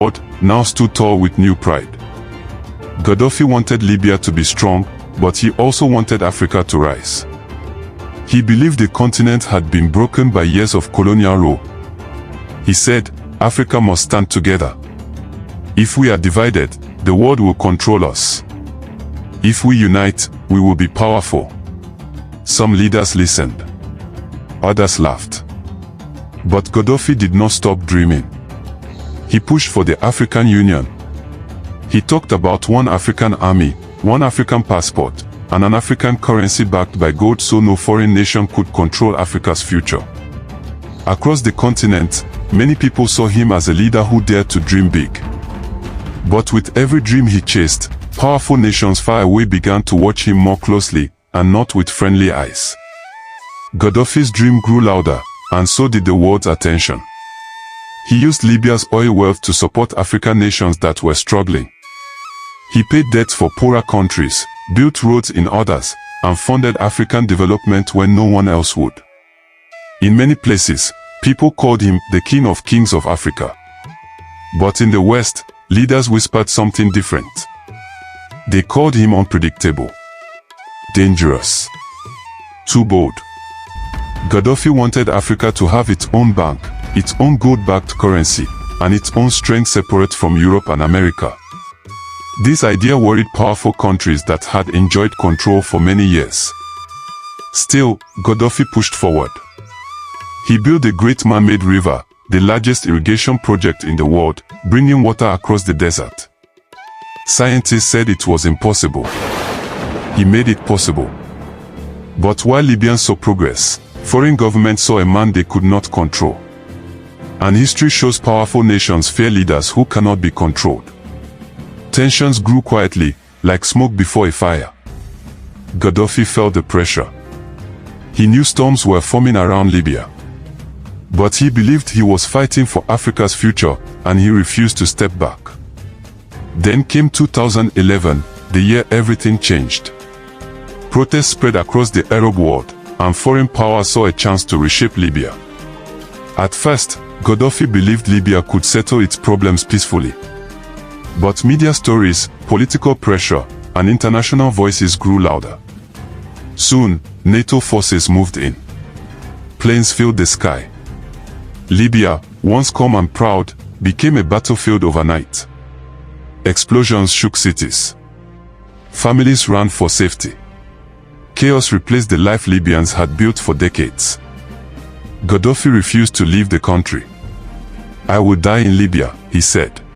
world now stood tall with new pride. Gaddafi wanted Libya to be strong, but he also wanted Africa to rise. He believed the continent had been broken by years of colonial rule. He said, Africa must stand together. If we are divided, the world will control us. If we unite, we will be powerful. Some leaders listened. Others laughed. But Gaddafi did not stop dreaming. He pushed for the African Union. He talked about one African army, one African passport, and an African currency backed by gold so no foreign nation could control Africa's future. Across the continent, many people saw him as a leader who dared to dream big. But with every dream he chased, powerful nations far away began to watch him more closely, and not with friendly eyes. Gaddafi's dream grew louder, and so did the world's attention. He used Libya's oil wealth to support African nations that were struggling. He paid debts for poorer countries, built roads in others, and funded African development when no one else would. In many places, people called him the King of Kings of Africa. But in the West, leaders whispered something different. They called him unpredictable, dangerous, too bold. Gaddafi wanted Africa to have its own bank, its own gold-backed currency, and its own strength separate from Europe and America. This idea worried powerful countries that had enjoyed control for many years. Still, Gaddafi pushed forward. He built a great man-made river, the largest irrigation project in the world, bringing water across the desert. Scientists said it was impossible. He made it possible. But while Libyans saw progress, foreign governments saw a man they could not control. And history shows powerful nations fear leaders who cannot be controlled. Tensions grew quietly, like smoke before a fire. Gaddafi felt the pressure. He knew storms were forming around Libya. But he believed he was fighting for Africa's future, and he refused to step back. Then came 2011, the year everything changed. Protests spread across the Arab world, and foreign powers saw a chance to reshape Libya. At first, Gaddafi believed Libya could settle its problems peacefully. But media stories, political pressure, and international voices grew louder. Soon, NATO forces moved in. Planes filled the sky. Libya, once calm and proud, became a battlefield overnight. Explosions shook cities. Families ran for safety. Chaos replaced the life Libyans had built for decades. Gaddafi refused to leave the country. "I will die in Libya," he said.